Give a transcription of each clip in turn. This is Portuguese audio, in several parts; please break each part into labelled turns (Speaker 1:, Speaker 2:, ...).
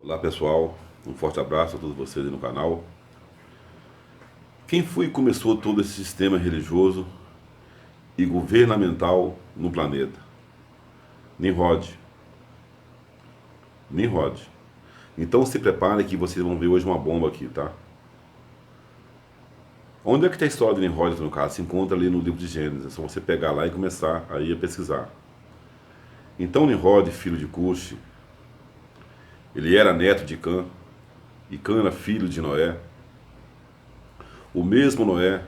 Speaker 1: Olá pessoal, um forte abraço a todos vocês aí no canal. Quem foi que começou todo esse sistema religioso e governamental no planeta? Nimrod. Nimrod. Então se prepare que vocês vão ver hoje uma bomba aqui, tá? Onde é que está a história de Nimrod, no caso? Se encontra ali no livro de Gênesis. É só você pegar lá e começar aí a pesquisar. Então Nimrod, filho de Cuxi, ele era neto de Cã, e Cã era filho de Noé. O mesmo Noé,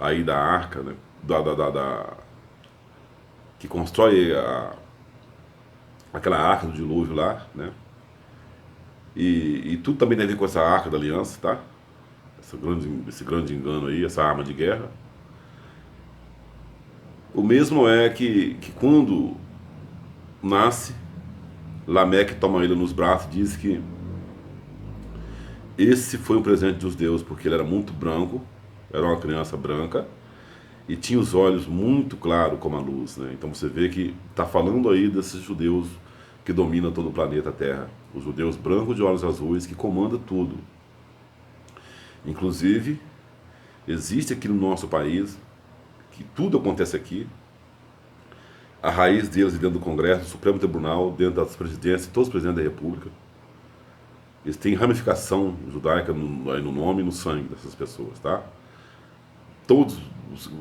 Speaker 1: aí da arca, né? Que constrói aquela arca do dilúvio lá, né? E tudo também tem a ver com essa arca da aliança, tá? Esse grande engano aí, essa arma de guerra. O mesmo é que quando nasce, Lameque toma ele nos braços e diz que esse foi um presente dos deuses, porque ele era muito branco, era uma criança branca, e tinha os olhos muito claros como a luz, né? Então você vê que está falando aí desses judeus que dominam todo o planeta Terra. Os judeus brancos de olhos azuis que comandam tudo. Inclusive, existe aqui no nosso país, que tudo acontece aqui, a raiz deles dentro do Congresso, do Supremo Tribunal, dentro das presidências, todos os presidentes da República. Eles têm ramificação judaica aí no nome e no sangue dessas pessoas, tá? Todos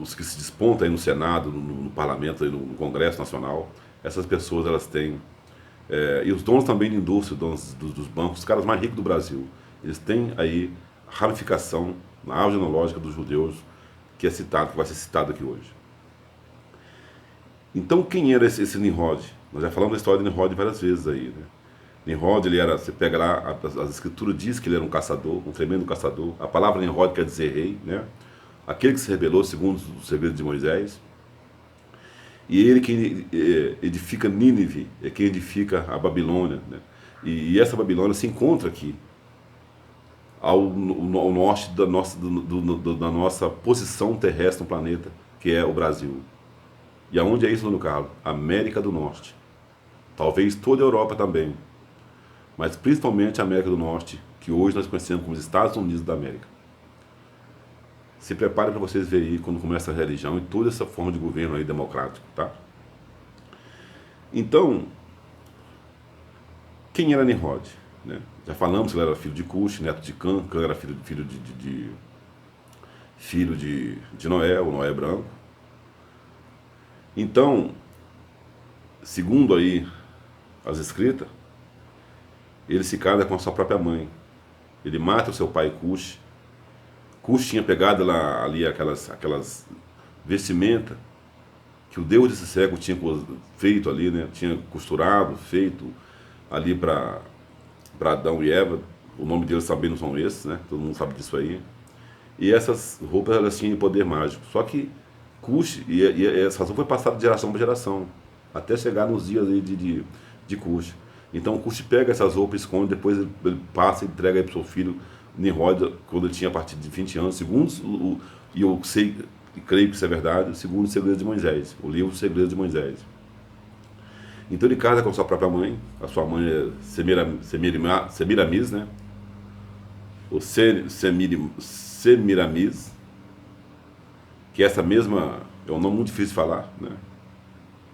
Speaker 1: os que se despontam aí no Senado, no Parlamento, aí no Congresso Nacional, essas pessoas elas têm. E os donos também de indústria, donos dos bancos, os caras mais ricos do Brasil, eles têm aí ramificação na árvore genealógica dos judeus, que é citado, que vai ser citado aqui hoje. Então, quem era esse Nimrod? Nós já falamos da história de Nimrod várias vezes aí, né? Nimrod, ele era, você pega lá, as escrituras diz que ele era um caçador, um tremendo caçador. A palavra Nimrod quer dizer rei, né? Aquele que se rebelou segundo os segredos de Moisés. E ele que edifica Nínive, é quem edifica a Babilônia, né? E essa Babilônia se encontra aqui, ao norte da nossa posição terrestre no planeta, que é o Brasil. E aonde é isso, Bruno Carlos? América do Norte. Talvez toda a Europa também, mas principalmente a América do Norte, que hoje nós conhecemos como os Estados Unidos da América. Se prepare para vocês verem aí quando começa a religião e toda essa forma de governo aí democrático, tá? Então, quem era Nimrod? Né? Já falamos que ele era filho de Cuxi, neto de Cã, Cã era filho de Noé, o Noé branco. Então, segundo aí as escritas, ele se casa com a sua própria mãe. Ele mata o seu pai Cuxi. Cuxi tinha pegado lá, ali aquelas vestimentas que o Deus desse século tinha feito ali, né? Tinha costurado, feito ali para Adão e Eva. O nome deles também não são esses, né? Todo mundo sabe disso aí. E essas roupas elas tinham poder mágico. Só que Cuxi, e essas roupas foi passada de geração para geração, até chegar nos dias aí de Cuxi. Então Cuxi pega essas roupas, esconde, depois ele passa e entrega aí para o seu filho Nimrod, quando ele tinha a partir de 20 anos, segundo, e eu sei e creio que isso é verdade, segundo o Segredo de Moisés, o livro Segredo de Moisés. Então ele casa com a sua própria mãe, a sua mãe é Semiramis, né? Ou Semiramis, que é essa mesma, é um nome muito difícil de falar, né?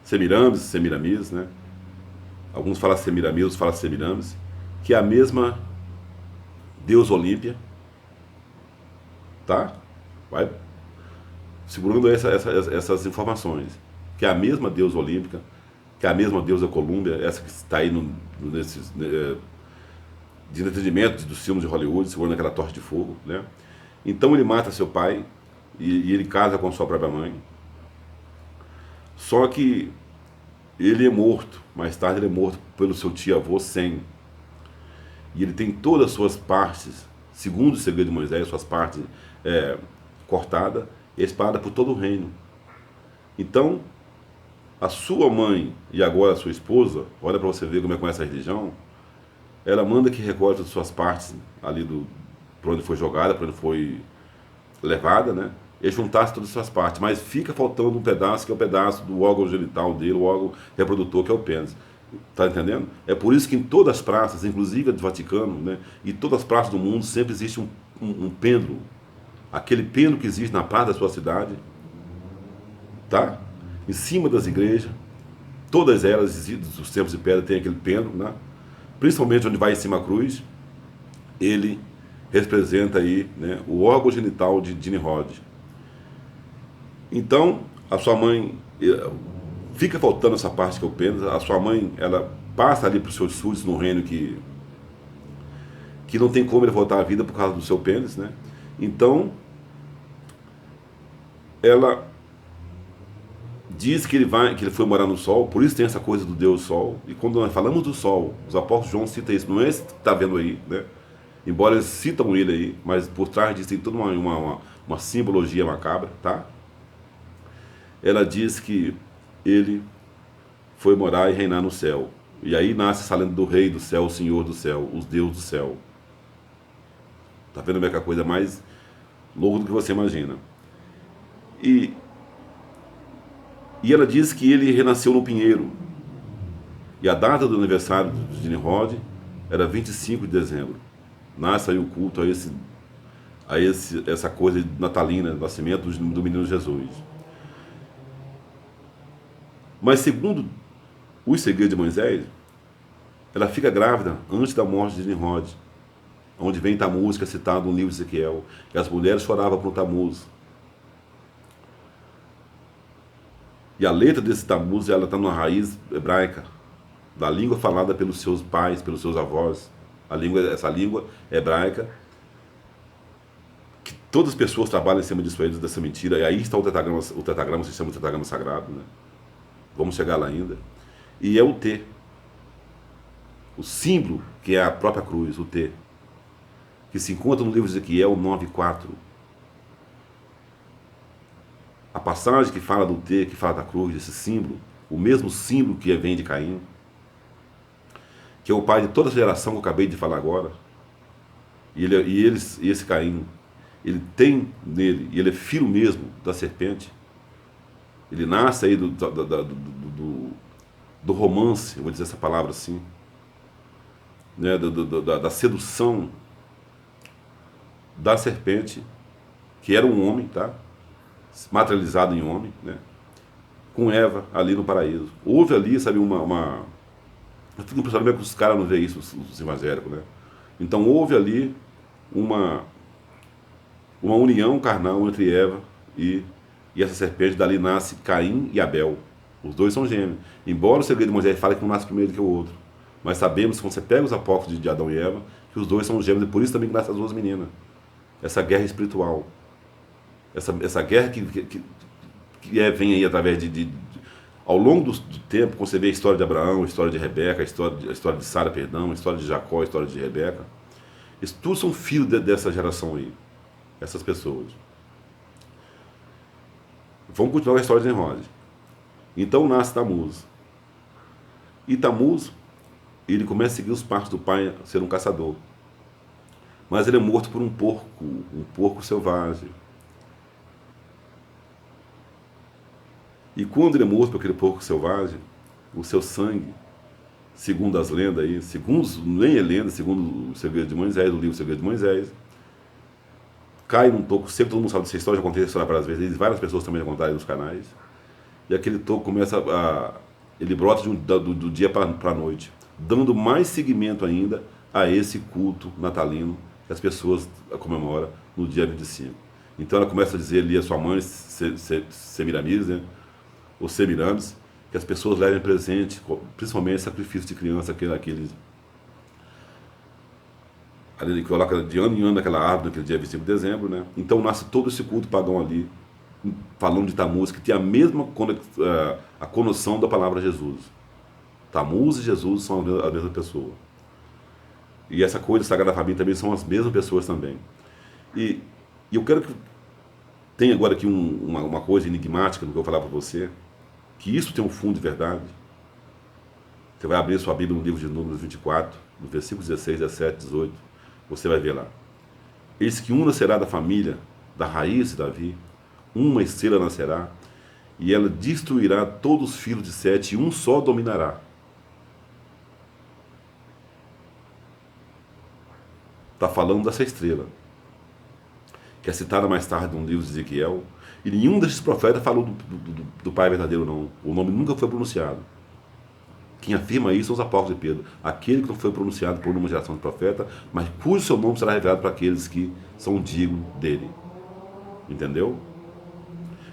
Speaker 1: Semiramis, né? Alguns falam Semiramis, outros falam Semiramis, que é a mesma Deus Olímpia, tá? Vai segurando essas informações, que é a mesma deusa olímpica, que é a mesma deusa Colômbia, essa que está aí nesses de entretenimento dos filmes de Hollywood, segurando aquela torre de fogo, né? Então ele mata seu pai e ele casa com sua própria mãe. Só que ele é morto, mais tarde ele é morto pelo seu tio-avô Sem. E ele tem todas as suas partes, segundo o Segredo de Moisés, suas partes cortadas e espalhadas por todo o reino. Então, a sua mãe e agora a sua esposa, olha para você ver como é com essa religião, ela manda que recorte as suas partes ali por onde foi jogada, por onde foi levada, né? E juntasse todas as suas partes, mas fica faltando um pedaço, que é o pedaço do órgão genital dele, o órgão reprodutor, que é o pênis. Está entendendo? É por isso que em todas as praças, inclusive a do Vaticano, né, e todas as praças do mundo, sempre existe um pêndulo. Aquele pêndulo que existe na praça da sua cidade, tá? Em cima das igrejas, todas elas, os templos de pedra, tem aquele pêndulo, né? Principalmente onde vai em cima a cruz, ele representa aí, né, o órgão genital de Nimrod. Então, a sua mãe, fica faltando essa parte que eu penso, a sua mãe, ela passa ali para os seus súditos no reino que não tem como ele voltar à vida por causa do seu pênis, né? Então, ela diz que ele foi morar no sol, por isso tem essa coisa do Deus Sol. E quando nós falamos do Sol, os apóstolos João cita isso, não é esse que está vendo aí, né? Embora eles citam ele aí, mas por trás disso tem toda uma simbologia macabra, tá? Ela diz que ele foi morar e reinar no céu. E aí nasce essa lenda do rei do céu, o senhor do céu, os deuses do céu. Tá vendo como é que a coisa é mais louca do que você imagina. E ela diz que ele renasceu no pinheiro. E a data do aniversário de Nimrod era 25 de dezembro. Nasce aí o culto essa coisa natalina, do nascimento do menino Jesus. Mas segundo os segredos de Moisés, ela fica grávida antes da morte de Nimrod, onde vem Tamuz, que é citado no livro de Ezequiel, e as mulheres choravam por Tamuz. E a letra desse Tamuz, ela está numa raiz hebraica, da língua falada pelos seus pais, pelos seus avós. Essa língua hebraica, que todas as pessoas trabalham em cima disso aí, dessa mentira, e aí está o tetragrama se chama o tetragrama sagrado, né? Vamos chegar lá ainda. E é o T. O símbolo, que é a própria cruz, o T. Que se encontra no livro de Ezequiel 9:4. A passagem que fala do T, que fala da cruz, desse símbolo, o mesmo símbolo que vem de Caim, que é o pai de toda a geração que eu acabei de falar agora. E esse Caim, ele tem nele, e ele é filho mesmo da serpente. Ele nasce aí do romance, eu vou dizer essa palavra assim, né, da sedução da serpente, que era um homem, tá? Materializado em homem, né? Com Eva ali no paraíso. Houve ali, sabe, eu fico impressionado que os caras não veem isso, os evangélicos, né? Então houve ali uma união carnal entre Eva e essa serpente. Dali nasce Caim e Abel. Os dois são gêmeos. Embora o segredo de Moisés fale que um nasce primeiro que o outro. Mas sabemos que quando você pega os apócrifos de Adão e Eva, que os dois são gêmeos, e por isso também que nascem as duas meninas. Essa guerra espiritual. Essa guerra que vem aí através ao longo do tempo, quando você vê a história de Abraão, a história de Rebeca, a história de Sara, perdão, a história de Jacó, a história de Rebeca. Isso tudo são filhos dessa geração aí. Essas pessoas. Vamos continuar a história de Nimrod. Então nasce Tamuz. E Tamuz, ele começa a seguir os passos do pai, a ser um caçador. Mas ele é morto por um porco selvagem. E quando ele é morto por aquele porco selvagem, o seu sangue, segundo as lendas aí, nem é lenda, segundo o segredo de Moisés, o livro Segredo de Moisés, cai num toco seco. Todo mundo sabe dessa história, já contei essa história várias vezes, várias pessoas também já contaram nos canais. E aquele toco começa ele brota do dia para a noite, dando mais seguimento ainda a esse culto natalino que as pessoas comemoram no dia 25. Então ela começa a dizer ali a sua mãe, Semiramis, né? Ou Semiramis, que as pessoas levem presente, principalmente sacrifício de criança, aqueles ali que coloca de ano em ano naquela árvore, naquele dia 25 de dezembro, né? Então nasce todo esse culto pagão ali, falando de Tamuz, que tem a mesma a conotação da palavra Jesus. Tamuz e Jesus são a mesma pessoa. E essa coisa Sagrada Família também são as mesmas pessoas também. E eu quero que tenha agora aqui uma coisa enigmática do que eu vou falar para você, que isso tem um fundo de verdade. Você vai abrir sua Bíblia no livro de Números 24, no versículo 16, 17, 18, você vai ver lá. Eis que uma será da família, da raiz de Davi, uma estrela nascerá, e ela destruirá todos os filhos de Sete, e um só dominará. está falando dessa estrela, que é citada mais tarde no livro de Ezequiel, e nenhum desses profetas falou do Pai verdadeiro, não. O nome nunca foi pronunciado. Quem afirma isso são os apóstolos de Pedro, aquele que não foi pronunciado por uma geração de profeta, mas cujo seu nome será revelado para aqueles que são dignos dele. Entendeu?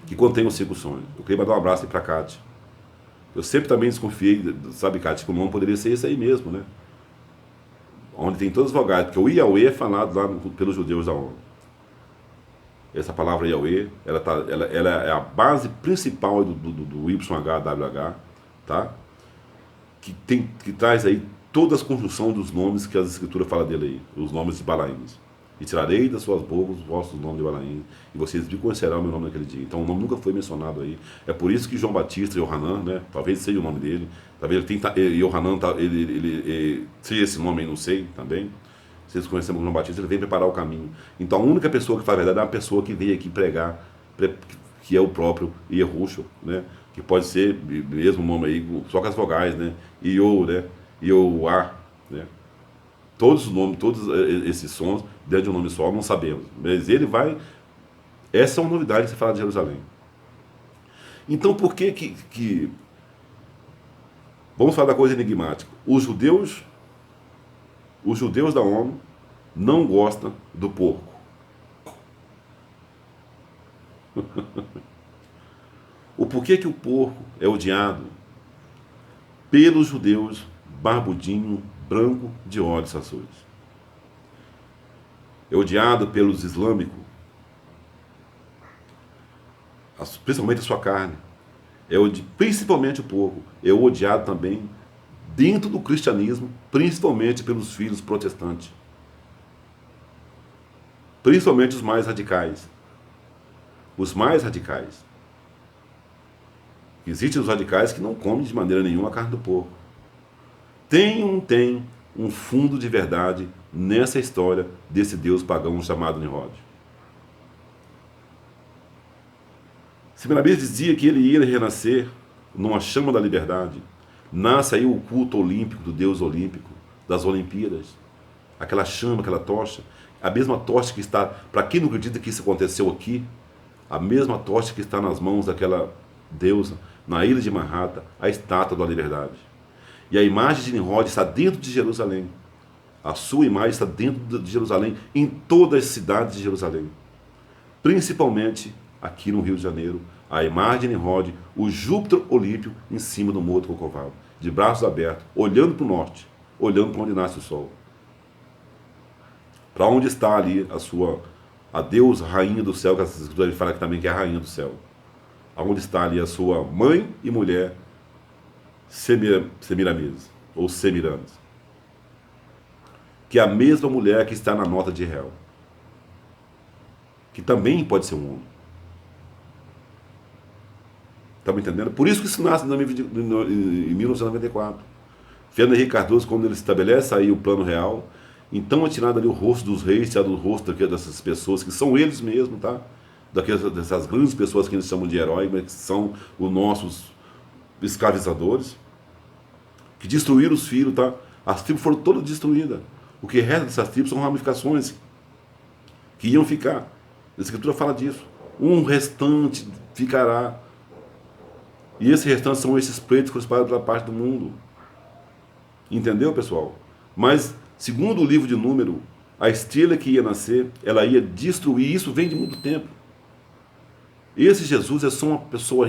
Speaker 1: Que contém os 5 sonhos. Eu queria mandar um abraço aí para a Cátia. Eu sempre também desconfiei, sabe, Cátia, que o nome poderia ser esse aí mesmo, né? Onde tem todas as vogais, porque o Yahweh é falado lá pelos judeus da ONU. Essa palavra Yahweh, ela é a base principal do YHWH, tá? Que traz aí toda a construção dos nomes que as escrituras falam dele aí, os nomes de Balaíns. E tirarei das suas bocas os vossos nomes de Balaim, e vocês me conhecerão o meu nome naquele dia. Então o nome nunca foi mencionado aí. É por isso que João Batista, Yohanan, né? Talvez seja o nome dele, talvez Yohanan, ele seja esse nome aí, não sei também. Vocês conhecemos João Batista, ele vem preparar o caminho. Então a única pessoa que faz a verdade é uma pessoa que veio aqui pregar, que é o próprio Yahushua, né? Que pode ser mesmo o nome aí, só com as vogais, né? Io, né? Ioá, né? Todos os nomes, todos esses sons, dentro de um nome só, não sabemos. Mas ele vai... Essa é uma novidade que se fala de Jerusalém. Então, por que... Vamos falar da coisa enigmática. Os judeus da ONU não gostam do porco. O porquê que o porco é odiado pelos judeus barbudinho, branco, de olhos azuis. É odiado pelos islâmicos, principalmente a sua carne. Principalmente o porco. É odiado também dentro do cristianismo, principalmente pelos filhos protestantes. Principalmente os mais radicais. Os mais radicais. Existem os radicais que não comem de maneira nenhuma a carne do porco. Tem um fundo de verdade nessa história desse Deus pagão chamado Nimrod. Semiramis dizia que ele ia renascer numa chama da liberdade. Nasce aí o culto olímpico do Deus olímpico, das Olimpíadas. Aquela chama, aquela tocha. A mesma tocha que está, para quem não acredita que isso aconteceu aqui, a mesma tocha que está nas mãos daquela deusa, na ilha de Manhattan, a estátua da liberdade. E a imagem de Nimrod está dentro de Jerusalém. A sua imagem está dentro de Jerusalém, em todas as cidades de Jerusalém. Principalmente aqui no Rio de Janeiro, a imagem de Nimrod, o Júpiter olímpio em cima do Morro do Corcovado, de braços abertos, olhando para o norte, olhando para onde nasce o sol. Para onde está ali a deusa, rainha do céu, que as escrituras falam também que é a rainha do céu. Aonde está ali a sua mãe e mulher, Semiramis, ou Semiramis, que é a mesma mulher que está na nota de réu, que também pode ser um homem. Estamos entendendo? Por isso que isso nasce em 1994. Fernando Henrique Cardoso, quando ele estabelece aí o plano real, então é tirado ali o rosto dos reis, tirado o rosto dessas pessoas, que são eles mesmos, tá? Dessas grandes pessoas que eles chamam de heróis, mas que são os nossos escravizadores, que destruíram os filhos, tá? As tribos foram todas destruídas. O que resta dessas tribos são ramificações que iam ficar. A Escritura fala disso. Um restante ficará. E esse restante são esses pretos que espalhados pela parte do mundo. Entendeu, pessoal? Mas, segundo o livro de Número, a estrela que ia nascer, ela ia destruir. Isso vem de muito tempo. Esse Jesus é só uma pessoa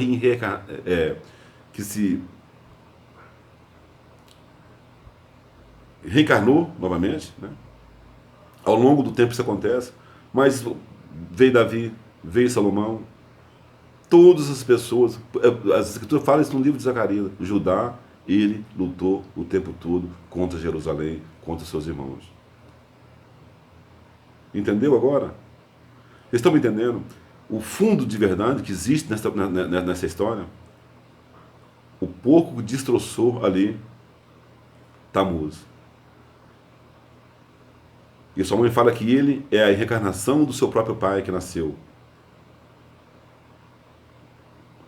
Speaker 1: que se reencarnou novamente, né? Ao longo do tempo isso acontece, mas veio Davi, veio Salomão, todas as pessoas, as escrituras falam isso no livro de Zacarias, Judá, ele lutou o tempo todo contra Jerusalém, contra seus irmãos. Entendeu agora? Vocês estão me entendendo? O fundo de verdade que existe nessa história, o porco destroçou ali Tammuz. E sua mãe fala que ele é a reencarnação do seu próprio pai que nasceu.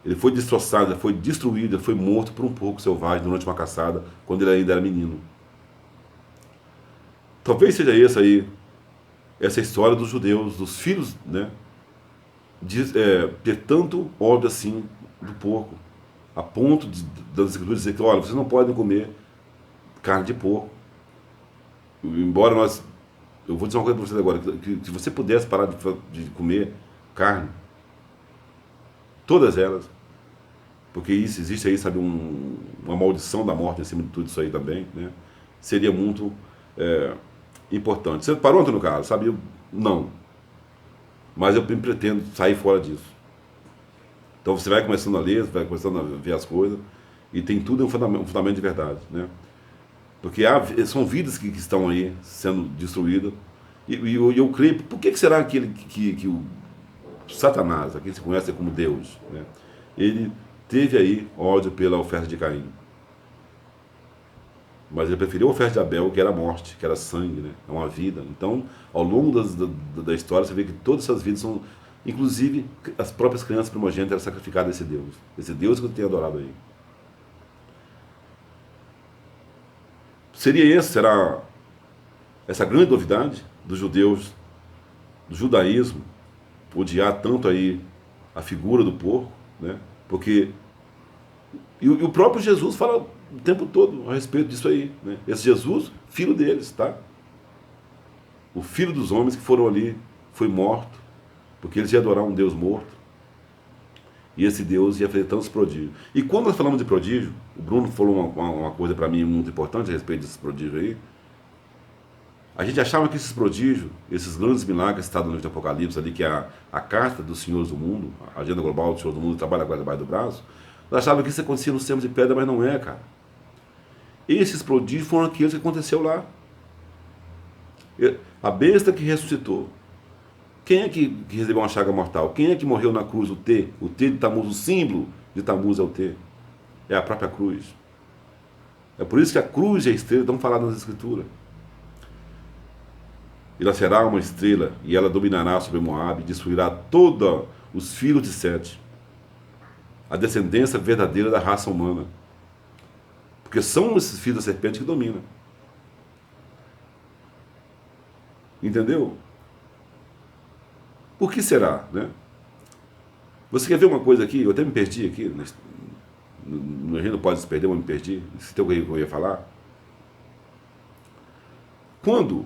Speaker 1: Ele foi destroçado, ele foi destruído, ele foi morto por um porco selvagem durante uma caçada, quando ele ainda era menino. Talvez seja esse aí essa história dos judeus, dos filhos, né, de ter tanto ódio assim do porco, a ponto das escrituras dizer que, olha, vocês não podem comer carne de porco. Embora nós, eu vou dizer uma coisa para vocês agora, que se você pudesse parar de comer carne, todas elas, porque isso existe aí, sabe, uma maldição da morte em cima de tudo isso aí também, né? Seria muito importante. Você parou, Antônio Carlos, sabe? Não. Mas eu pretendo sair fora disso. Então você vai começando a ler, vai começando a ver as coisas, e tem tudo um fundamento de verdade, né? Porque são vidas que estão aí sendo destruídas, e eu creio, por que será que o Satanás, aquele que se conhece como Deus, né, ele teve aí ódio pela oferta de Caim? Mas ele preferiu a oferta de Abel, que era morte, que era sangue, né? É uma vida. Então, ao longo da história, você vê que todas essas vidas são, inclusive, as próprias crianças primogênitas eram sacrificadas a esse Deus que eu tenho adorado aí. Será essa grande novidade dos judeus, do judaísmo, odiar tanto aí a figura do porco, né? Porque e o próprio Jesus fala o tempo todo a respeito disso aí, né? Esse Jesus, filho deles, tá? O filho dos homens que foram ali, foi morto, porque eles iam adorar um Deus morto. E esse Deus ia fazer tantos prodígios. E quando nós falamos de prodígio, o Bruno falou uma coisa para mim muito importante a respeito desses prodígios aí. A gente achava que esses prodígios, esses grandes milagres citados no livro de Apocalipse ali, que é a carta dos senhores do mundo, a agenda global dos senhores do mundo, trabalha agora debaixo do braço, nós achávamos que isso acontecia nos tempos de pedra, mas não é, cara. Esses prodígios foram aqueles que aconteceu lá. A besta que ressuscitou. Quem é que recebeu uma chaga mortal? Quem é que morreu na cruz? O T de Tamuz, o símbolo de Tamuz é o T. É a própria cruz. É por isso que a cruz e a estrela estão faladas nas Escrituras. Ela será uma estrela e ela dominará sobre Moabe e destruirá todos os filhos de Sete, a descendência verdadeira da raça humana. Porque são esses filhos da serpente que dominam. Entendeu? Por que será, né? Você quer ver uma coisa aqui? Eu até me perdi aqui. No Reino Pode Se Perder, mas me perdi. Se tem alguém que eu ia falar. Quando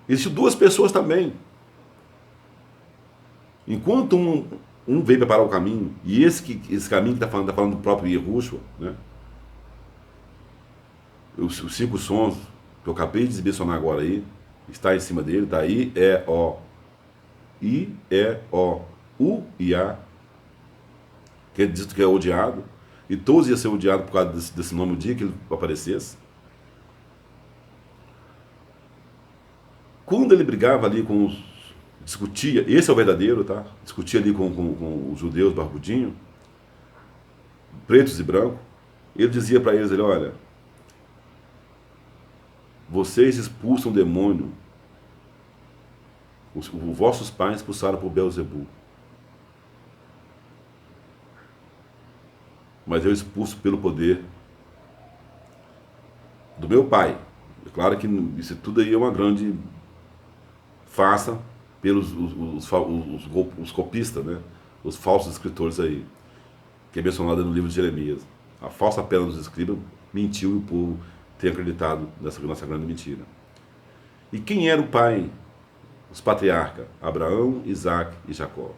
Speaker 1: existem duas pessoas também. Enquanto um veio preparar o caminho, e esse caminho que está falando do próprio Yahushua, né? Os 5 sons que eu acabei de mencionar agora aí, está em cima dele, está aí, U e A, que é dito que é odiado, e todos iam ser odiados por causa desse nome o dia que ele aparecesse. Quando ele brigava ali discutia, esse é o verdadeiro, tá? Discutia ali com os judeus barbudinhos, pretos e brancos, ele dizia para eles, olha, vocês expulsam o demônio, os vossos pais expulsaram por Beelzebul, mas eu expulso pelo poder do meu pai. É claro que isso tudo aí é uma grande farsa pelos os copistas, né? Os falsos escritores aí, que é mencionado no livro de Jeremias. A falsa pena dos escribas mentiu e o povo tem acreditado nessa grande mentira. E quem era o pai? Os patriarcas, Abraão, Isaac e Jacó.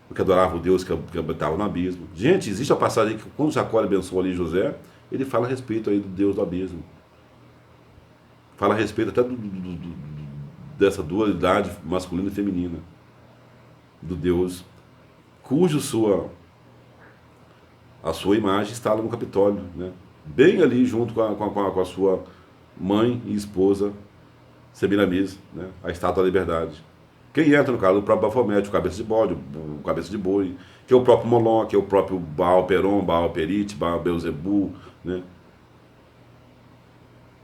Speaker 1: Porque adorava o Deus que habitava no abismo. Gente, existe a passagem que quando Jacó abençoou ali José, ele fala a respeito aí do Deus do abismo. Fala a respeito até dessa dualidade masculina e feminina. Do Deus a sua imagem está lá no Capitólio, né? Bem ali junto com a sua mãe e esposa Semiramis, né? A estátua da liberdade. Quem entra no caso? O próprio Bafomete, o cabeça de bode, o cabeça de boi, que é o próprio Moloch, que é o próprio Baal Peron, Baal Perit, Baal Beelzebul, né?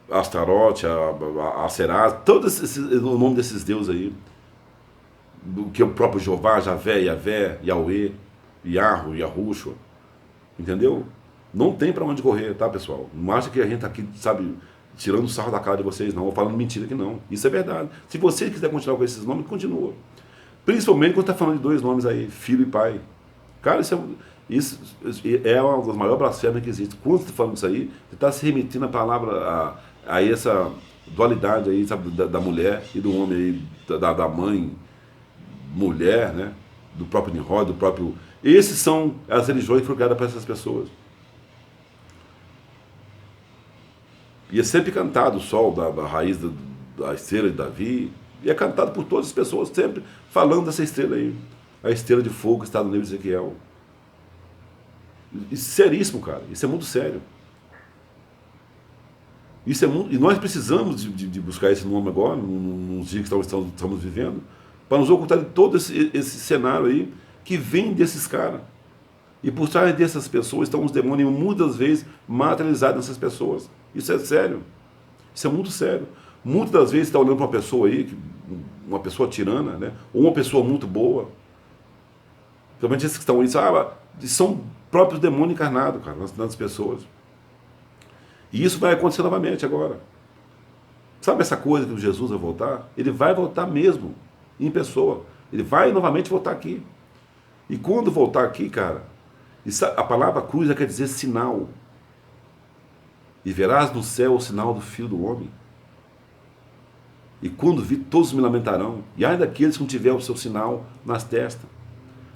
Speaker 1: Astarote, a Serás, todos o nome desses deuses aí, que é o próprio Jeová, Javé, Yavé, Yahweh, Yahru, Yahushua, entendeu? Não tem para onde correr, tá, pessoal? Não acha que a gente tá aqui, sabe, tirando sarro da cara de vocês, não, ou falando mentira que não. Isso é verdade. Se você quiser continuar com esses nomes, continua. Principalmente quando está falando de dois nomes aí, filho e pai. Cara, isso é uma das maiores blasfêmias que existe. Quando você está falando isso aí, você está se remetindo a palavra, a essa dualidade aí, sabe, da mulher e do homem aí, da mãe, mulher, né? Do próprio Nimrod, do próprio... Esses são as religiões que foram criadas para essas pessoas. E é sempre cantado o sol da raiz da estrela de Davi, e é cantado por todas as pessoas, sempre falando dessa estrela aí. A estrela de fogo que está no livro de Ezequiel. Isso é seríssimo, cara. Isso é muito sério. Isso é muito, e nós precisamos de buscar esse nome agora, nos dias que estamos vivendo, para nos ocultar de todo esse cenário aí que vem desses caras. E por trás dessas pessoas estão os demônios muitas vezes materializados nessas pessoas. Isso é sério. Isso é muito sério. Muitas das vezes você está olhando para uma pessoa aí, uma pessoa tirana, né? Ou uma pessoa muito boa. Principalmente esses que estão aí, são próprios demônios encarnados, cara, nas pessoas. E isso vai acontecer novamente agora. Sabe essa coisa que Jesus vai voltar? Ele vai voltar mesmo, em pessoa. Ele vai novamente voltar aqui. E quando voltar aqui, cara, a palavra cruz quer dizer sinal. E verás no céu o sinal do Filho do Homem. E quando vi, todos me lamentarão. E ai daqueles que não tiver o seu sinal nas testas.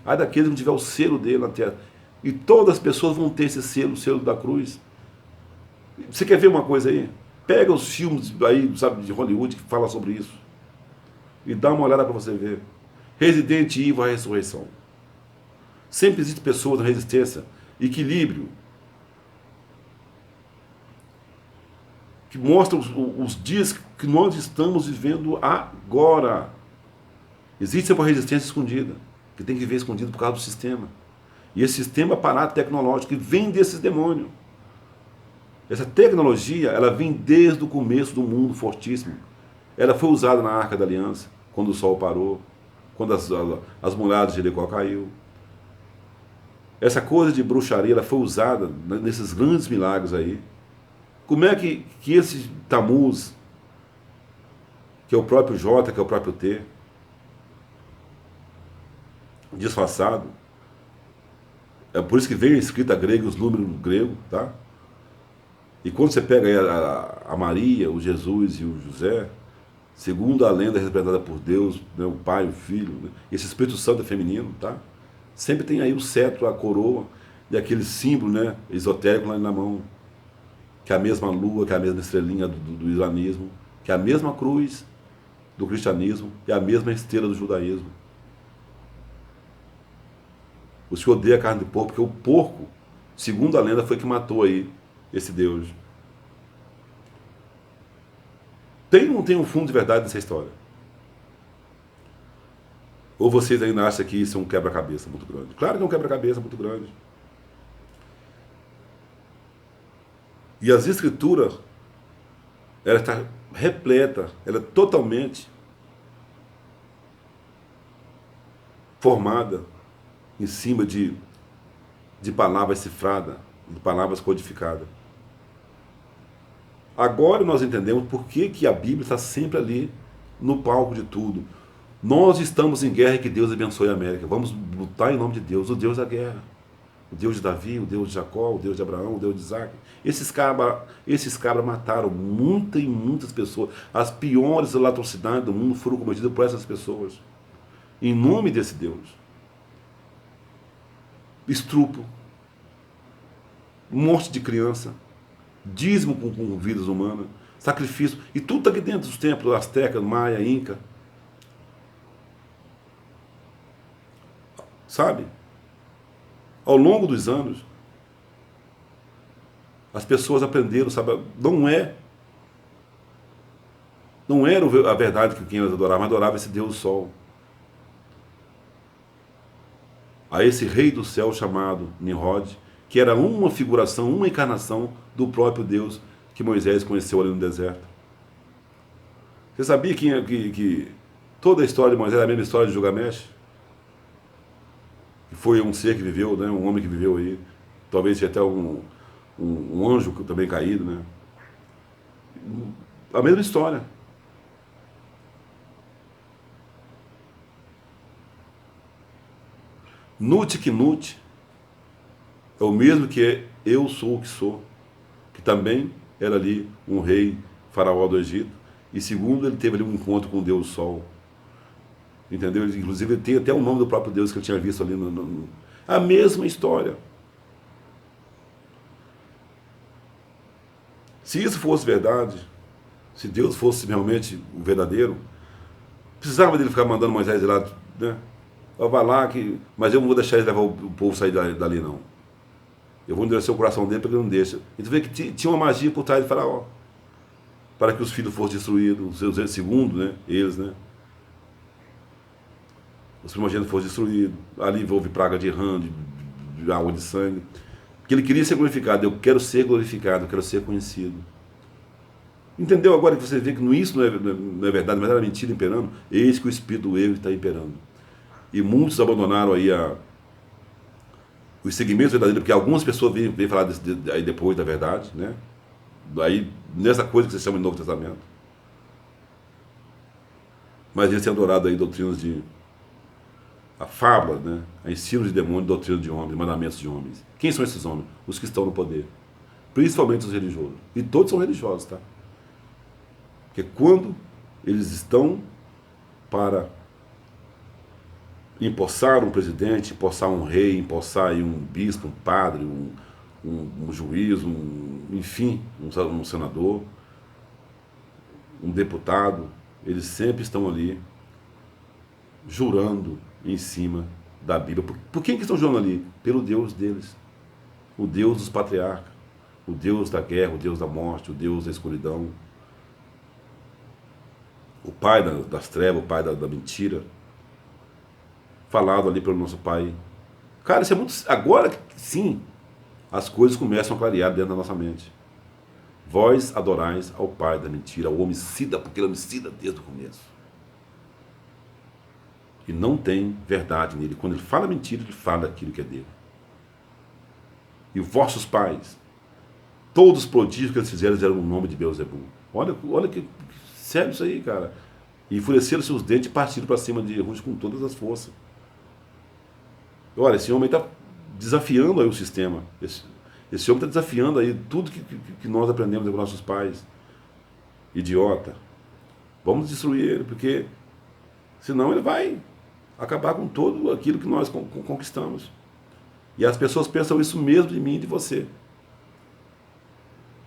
Speaker 1: Ai daqueles que não tiver o selo dele na testa. E todas as pessoas vão ter esse selo, o selo da cruz. Você quer ver uma coisa aí? Pega os filmes aí, sabe, de Hollywood que fala sobre isso. E dá uma olhada para você ver. Resident Evil, a ressurreição. Sempre existem pessoas na resistência, equilíbrio, que mostram os dias que nós estamos vivendo agora. Existe sempre uma resistência escondida, que tem que ver escondida por causa do sistema. E esse sistema parado tecnológico que vem desses demônios. Essa tecnologia, ela vem desde o começo do mundo fortíssimo. Ela foi usada na Arca da Aliança, quando o sol parou, quando as muralhas de Jericó caiu. Essa coisa de bruxaria, ela foi usada nesses grandes milagres aí. Como é que esse Tammuz, que é o próprio J, que é o próprio T, disfarçado, é por isso que veio escrita grega, os números grego, tá? E quando você pega aí a Maria, o Jesus e o José, segundo a lenda representada por Deus, né, o Pai, o Filho, né, esse Espírito Santo é feminino, tá? Sempre tem aí o cetro, a coroa, e aquele símbolo, né, esotérico lá na mão, que é a mesma lua, que é a mesma estrelinha do islamismo, que é a mesma cruz do cristianismo e a mesma estrela do judaísmo. O Senhor odeia a carne de porco, porque o porco, segundo a lenda, foi que matou aí esse Deus. Tem ou não tem um fundo de verdade nessa história? Ou vocês ainda acham que isso é um quebra-cabeça muito grande? Claro que é um quebra-cabeça muito grande. E as escrituras, ela está repleta, ela é totalmente formada em cima de palavras cifradas, de palavras codificadas. Agora nós entendemos por que a Bíblia está sempre ali no palco de tudo. Nós estamos em guerra e que Deus abençoe a América. Vamos lutar em nome de Deus, o Deus da guerra. O Deus de Davi, o Deus de Jacó, o Deus de Abraão, o Deus de Isaac. Esses cabras mataram muitas pessoas. As piores atrocidades do mundo foram cometidas por essas pessoas. Em nome desse Deus. Estupro, morte de criança, dízimo com vidas humanas, sacrifício, e tudo está aqui dentro dos templos, Azteca, Maia, Inca. Sabe? Ao longo dos anos, as pessoas aprenderam, sabe? Não era a verdade que quem elas adoravam, mas adorava esse Deus do Sol. A esse rei do céu chamado Nimrod, que era uma figuração, uma encarnação do próprio Deus que Moisés conheceu ali no deserto. Você sabia que toda a história de Moisés é a mesma história de Gilgamesh? Que foi um ser que viveu, né? Um homem que viveu aí, talvez até um anjo também caído, né? a mesma história. Nut que Nut é o mesmo que eu sou o que sou, que também era ali um rei faraó do Egito, e segundo ele teve ali um encontro com o Deus Sol, entendeu? Inclusive ele tem até o nome do próprio Deus que eu tinha visto ali a mesma história. Se isso fosse verdade, se Deus fosse realmente o verdadeiro, precisava dele ficar mandando Moisés ir lá, né? Vai lá, mas eu não vou deixar ele levar o povo sair dali, não. Eu vou endurecer o coração dele porque ele não deixa. E tu vê que tinha uma magia por trás de Faraó, para que os filhos fossem destruídos, segundo, né, eles, né? Os primogênitos fossem destruídos. Ali houve praga de rã, de água de sangue. Porque ele queria ser glorificado. Eu quero ser glorificado, eu quero ser conhecido. Entendeu agora que você vê que isso não é verdade, mas era mentira imperando? Eis que o espírito do erro está imperando. E muitos abandonaram aí os segmentos verdadeiros, porque algumas pessoas vêm falar aí depois da verdade, né? Aí, nessa coisa que você chama de Novo Testamento. Mas eles têm adorado aí doutrinas a fábula, né? A ensino de demônio, doutrina de homens, mandamentos de homens. Quem são esses homens? Os que estão no poder. Principalmente os religiosos. E todos são religiosos, tá? Porque quando eles estão para empossar um presidente, empossar um rei, empossar aí um bispo, um padre, um juiz, enfim, um senador, um deputado, eles sempre estão ali jurando em cima da Bíblia. Por quem que estão jurando ali? Pelo Deus deles. O Deus dos patriarcas, o Deus da guerra, o Deus da morte, o Deus da escuridão, o pai das trevas, o pai da mentira, falado ali pelo nosso pai. Cara, isso é muito... Agora, sim, as coisas começam a clarear dentro da nossa mente. Vós adorais ao pai da mentira, ao homicida, porque ele é homicida desde o começo. E não tem verdade nele. Quando ele fala mentira, ele fala aquilo que é dele. E vossos pais, todos os prodígios que eles fizeram eram no nome de Beelzebul. Olha que sério isso aí, cara. E enfureceram seus dentes e partiram para cima de Ruth com todas as forças. Olha, esse homem está desafiando aí o sistema. Esse homem está desafiando aí tudo que nós aprendemos com nossos pais. Idiota. Vamos destruir ele, porque senão ele vai acabar com tudo aquilo que nós conquistamos. E as pessoas pensam isso mesmo de mim e de você.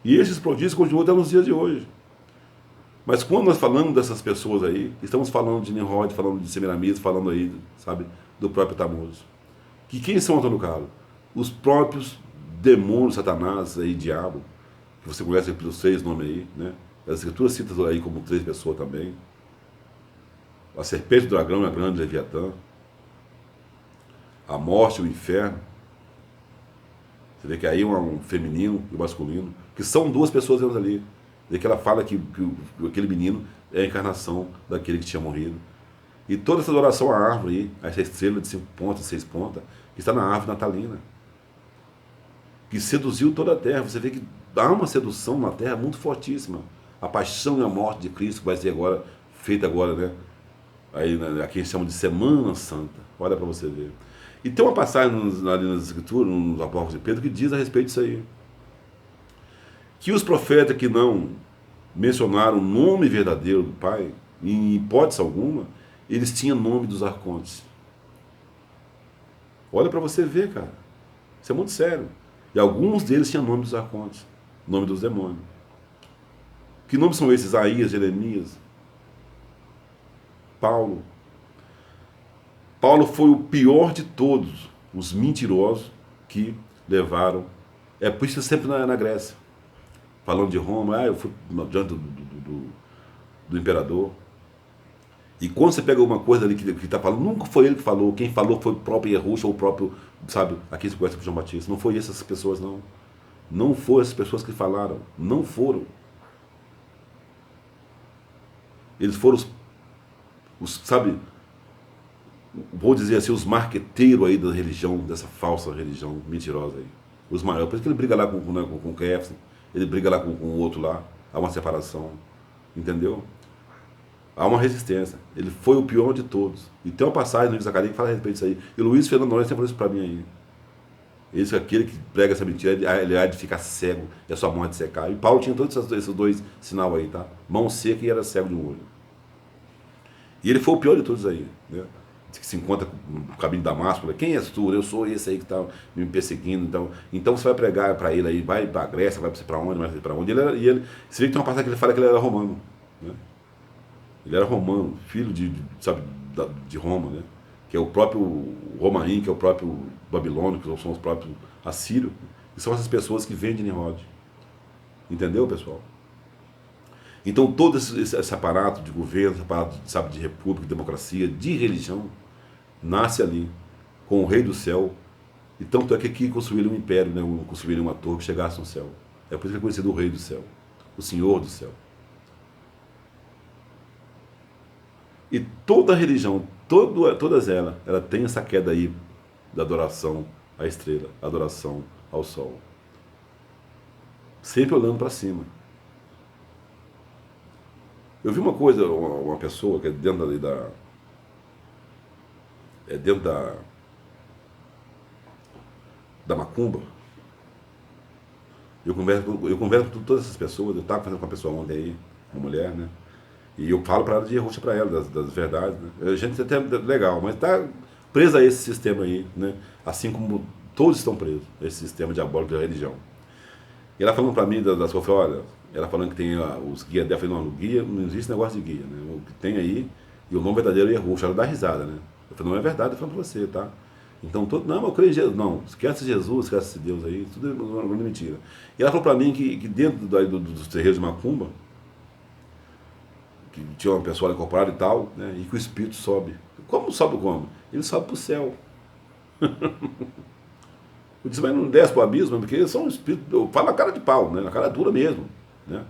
Speaker 1: E esses prodígios continuam até nos dias de hoje. Mas quando nós falamos dessas pessoas aí, estamos falando de Nimrod, falando de Semiramis, falando aí, sabe, do próprio Tammuz. Que quem são, Antônio Carlos? Os próprios demônios, Satanás, aí, diabo, que você conhece pelos 6 nomes aí, né? As escrituras citam aí como 3 pessoas também. A serpente, o dragão e a grande Leviatã. A morte e o inferno. Você vê que aí um feminino e um masculino, que são 2 pessoas dentro ali. E que ela fala que aquele menino é a encarnação daquele que tinha morrido. E toda essa adoração à árvore aí, essa estrela de 5 pontas, 6 pontas, que está na árvore natalina, que seduziu toda a terra. Você vê que há uma sedução na terra muito fortíssima. A paixão e a morte de Cristo, que vai ser agora, feita agora, né? Aí, aqui eles chamam de Semana Santa. Olha para você ver. E tem uma passagem ali nas Escrituras, nos Apóstolos de Pedro, que diz a respeito disso aí. Que os profetas que não mencionaram o nome verdadeiro do Pai, em hipótese alguma, eles tinham nome dos arcontes. Olha para você ver, cara. Isso é muito sério. E alguns deles tinham nome dos arcontes, nome dos demônios. Que nomes são esses? Isaías, Jeremias, Paulo. Paulo foi o pior de todos os mentirosos que levaram. É por isso que sempre na Grécia. Falando de Roma, eu fui diante do imperador. E quando você pega alguma coisa ali que está falando, nunca foi ele que falou. Quem falou foi o próprio Yehusha, ou o próprio, sabe, aqui se conhece com João Batista. Não foi essas pessoas, não. Não foram essas pessoas que falaram. Não foram. Eles foram sabe, vou dizer assim, os marqueteiros aí da religião, dessa falsa religião mentirosa aí. Os maiores. Por isso que ele briga lá com o Kéfas, ele briga lá com o outro lá. Há uma separação. entendeu? Há uma resistência. Ele foi o pior de todos. E tem uma passagem no livro de Zacarias que fala a respeito disso aí. E Luiz Fernando Noronha sempre falou isso para mim aí. Ele que aquele que prega essa mentira, ele há de ficar cego e a sua mão há de secar. E Paulo tinha todos esses dois sinais aí, tá? Mão seca e era cego de um olho. E ele foi o pior de todos aí, né? Que se encontra no caminho de Damasco, quem és tu? Eu sou esse aí que está me perseguindo. Então você vai pregar para ele aí, vai para a Grécia, vai para onde, vai para onde. Você vê que tem uma passagem que ele fala que ele era romano, né? Ele era romano, filho sabe, de Roma, né? Que é o próprio Romaim, que é o próprio Babilônio, que são os próprios assírios, que são essas pessoas que vêm de Nimrod. Entendeu, pessoal? Então todo esse aparato de governo, esse aparato, sabe, de república, de democracia, de religião, nasce ali, com o rei do céu. E tanto é que aqui construíram um império, né? Construíram uma torre que chegasse no céu. É por isso que é conhecido o rei do céu, o senhor do céu. E toda religião, todas elas, ela tem essa queda aí da adoração à estrela, adoração ao sol. Sempre olhando para cima. Eu vi uma coisa, uma pessoa que é dentro ali dentro da macumba. Eu converso com todas essas pessoas. Eu estava fazendo com uma pessoa ontem aí, uma mulher, né? E eu falo para ela de roxa para ela, das verdades, né? A gente até legal, mas está presa a esse sistema aí, né? Assim como todos estão presos a esse sistema diabólico da religião. E ela falando para mim das coisas, olha, ela falando que tem os guias dela, eu falei, não, guia, não existe negócio de guia, né? O que tem aí, e o nome verdadeiro é roxo. Ela dá risada, né? Eu falei, não é verdade, eu falo para você, tá? Então, não, eu creio em Jesus. Não, esquece Jesus, esquece esse Deus aí, tudo é uma mentira. E ela falou para mim que dentro dos terreiros de macumba, que tinha uma pessoa incorporada e tal, né, e que o espírito sobe. Como sobe como? Ele sobe para o céu. Eu disse, mas não desce para o abismo, porque eles são espíritos, eu falo na cara de pau, né, na cara dura mesmo, né,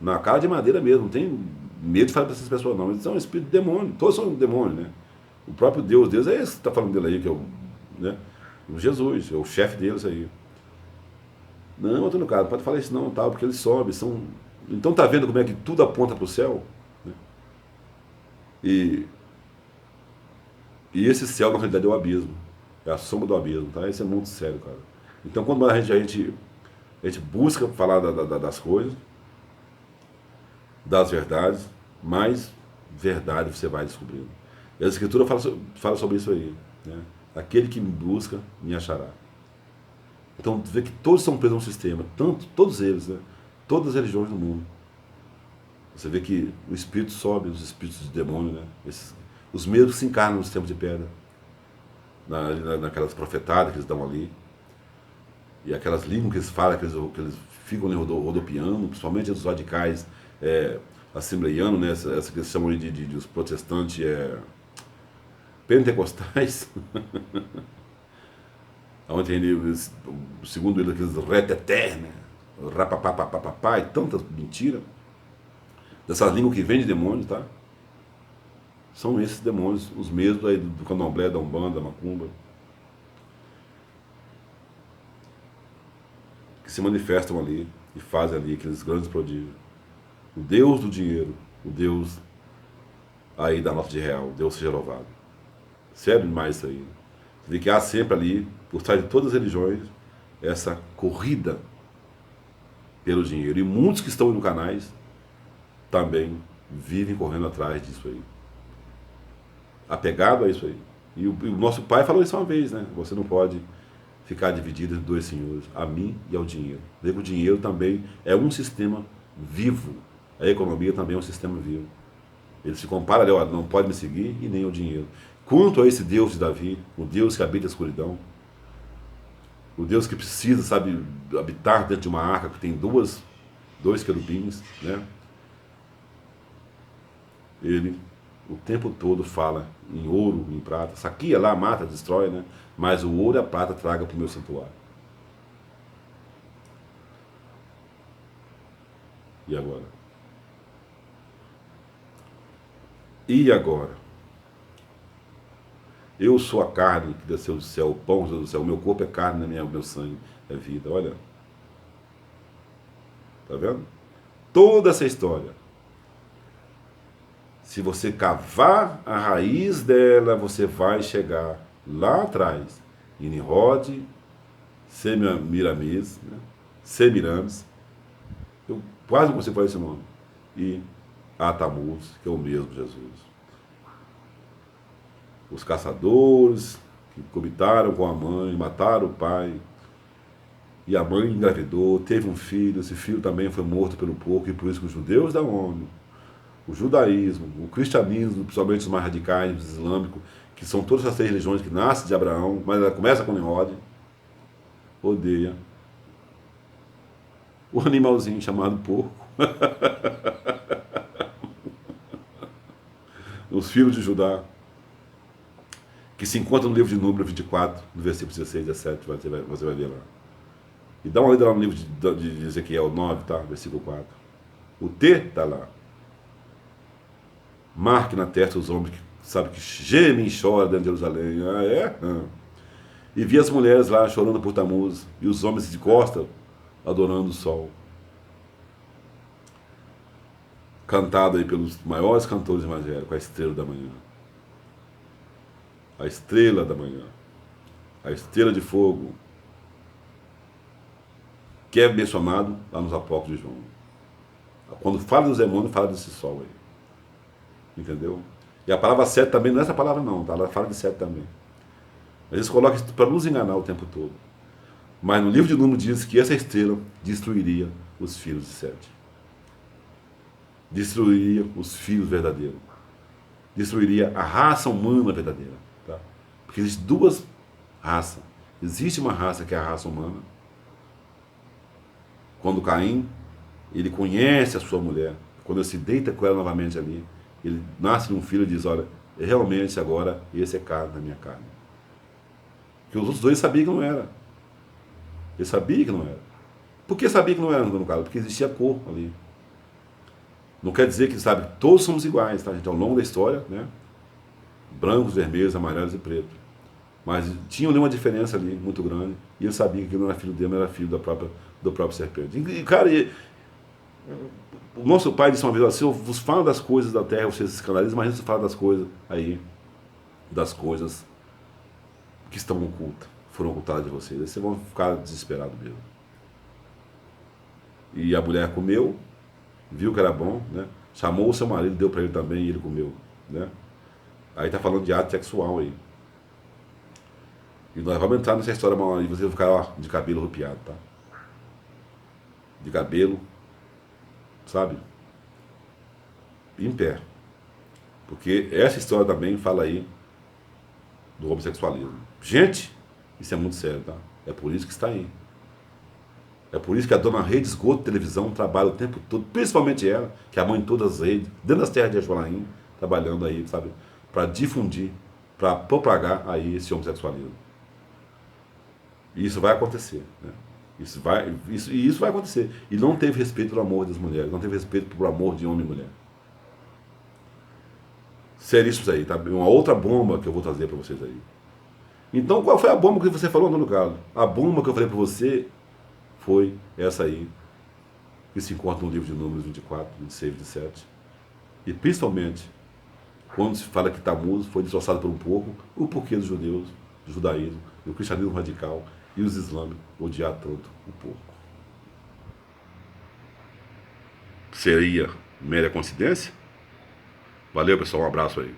Speaker 1: na cara de madeira mesmo, não tem medo de falar para essas pessoas não, eles são espíritos de demônio, todos são demônios, né. O próprio Deus é esse que está falando dele aí, que é o Jesus, é o chefe deles aí. Não, Antônio Carlos, pode falar isso não, tal, porque eles sobem, são... Então tá vendo como é que tudo aponta para o céu? Né? E esse céu, na realidade, é o abismo. É a sombra do abismo, tá? Isso é muito sério, cara. Então, quando a gente busca falar das coisas, das verdades, mais verdade você vai descobrindo. E a Escritura fala sobre isso aí, né? Aquele que me busca, me achará. Então, vê que todos são presos a um sistema, todos eles, né? Todas as religiões do mundo. Você vê que o espírito sobe, os espíritos de demônio, né? Os mesmos se encarnam nos tempos de pedra, naquelas profetadas que eles dão ali, e aquelas línguas que eles falam, que eles ficam rodopiando, principalmente os radicais assembleianos, né? Essa que eles chamam de os protestantes pentecostais, onde eles, segundo eles, aqueles reteté, né? Rapapapapapá e tantas mentiras, dessas línguas que vêm de demônios, tá? São esses demônios, os mesmos aí do candomblé, da umbanda, da macumba, que se manifestam ali e fazem ali aqueles grandes prodígios. O Deus do dinheiro, o Deus aí da nota de real, Deus seja louvado. Sério demais isso aí. Você vê que há sempre ali, por trás de todas as religiões, essa corrida pelo dinheiro. E muitos que estão no canais também vivem correndo atrás disso aí. Apegado a isso aí. E o nosso pai falou isso uma vez, né? Você não pode ficar dividido entre dois senhores, a mim e ao dinheiro. Vê que o dinheiro também é um sistema vivo. A economia também é um sistema vivo. Ele se compara ali, ó, não pode me seguir e nem o dinheiro. Quanto a esse Deus de Davi, o Deus que habita a escuridão, o Deus que precisa, sabe, habitar dentro de uma arca que tem dois querubins, né? Ele o tempo todo fala em ouro, em prata, saqueia lá, mata, destrói, né? Mas o ouro e a prata traga para o meu santuário. E agora? E agora? Eu sou a carne que desceu do céu, o pão do céu, o meu corpo é carne, o meu sangue é vida. Olha. Tá vendo? Toda essa história Se você cavar a raiz dela, você vai chegar lá atrás, em Nimrod, Semiramis, né? Semiramis, eu quase não consigo falar esse nome, e Atamuz, que é o mesmo Jesus. Os caçadores que cobitaram com a mãe, mataram o pai, e a mãe engravidou, teve um filho, esse filho também foi morto pelo porco, e por isso que os judeus da ONU, o judaísmo, o cristianismo, principalmente os mais radicais, os islâmicos, que são todas as 3 religiões que nascem de Abraão, mas ela começa com Nimrod, odeia o animalzinho chamado porco. Os filhos de Judá, que se encontram no livro de Números 24, no versículo 16 e 17, você vai ver lá. E dá uma olhada lá no livro de Ezequiel 9, tá? Versículo 4. O T está lá. Marque na testa os homens que sabe que gemem e choram dentro de Jerusalém. Ah, é? Ah. E vi as mulheres lá chorando por Tamuz, e os homens de costa adorando o sol. Cantado aí pelos maiores cantores evangélicos, a estrela da manhã. A estrela da manhã. A estrela de fogo. Que é mencionado lá nos Apócrifos de João. Quando fala dos demônios, fala desse sol aí. Entendeu? E a palavra 7 também não é essa palavra não, tá? Ela fala de 7 também. Eles colocam isso para nos enganar o tempo todo. Mas no livro de Números diz que essa estrela destruiria os filhos de Sete. Destruiria os filhos verdadeiros. Destruiria a raça humana verdadeira. Tá? Porque existem 2 raças. Existe uma raça que é a raça humana. Quando Caim, ele conhece a sua mulher, quando ele se deita com ela novamente ali, ele nasce de um filho e diz, olha, realmente agora esse é carne da minha carne. Porque os outros 2 sabiam que não era. Ele sabia que não era. Por que sabia que não era, no caso? Porque existia cor ali. Não quer dizer que, sabe, todos somos iguais, tá, gente? Ao longo da história, né? Brancos, vermelhos, amarelos e pretos. Mas tinha uma diferença ali, muito grande, e ele sabia que aquilo não era filho dele, mas era filho do próprio serpente. E, cara, o nosso pai disse uma vez assim, eu vos falo das coisas da terra, vocês se escandalizam, mas você fala das coisas aí, das coisas que estão ocultas, foram ocultadas de vocês. Aí vocês vão ficar desesperados mesmo. E a mulher comeu, viu que era bom, né? Chamou o seu marido, deu para ele também e ele comeu, né? Aí tá falando de ato sexual aí. E nós vamos entrar nessa história e você vai ficar ó, de cabelo arrepiado, tá? De cabelo, sabe? Em pé. Porque essa história também fala aí do homossexualismo. Gente, isso é muito sério, tá? É por isso que está aí. É por isso que a dona Rede Esgoto de Televisão trabalha o tempo todo, principalmente ela, que é a mãe de todas as redes, dentro das terras de Ajoalaim, trabalhando aí, sabe? Para difundir, para propagar aí esse homossexualismo. E isso vai acontecer, né? Isso vai acontecer. E não teve respeito pelo amor das mulheres, não teve respeito pelo amor de homem e mulher. Seríssimos aí, tá? Uma outra bomba que eu vou trazer para vocês aí. Então, qual foi a bomba que você falou, Antônio Carlos? A bomba que eu falei para você foi essa aí, que se encontra no livro de Números 24, 26 e 27. E principalmente, quando se fala que Tamuz foi destroçado por um porco, o porquê dos judeus, do judaísmo, do cristianismo radical e os islâmicos odiar tanto o porco. Seria mera coincidência? Valeu, pessoal, um abraço aí.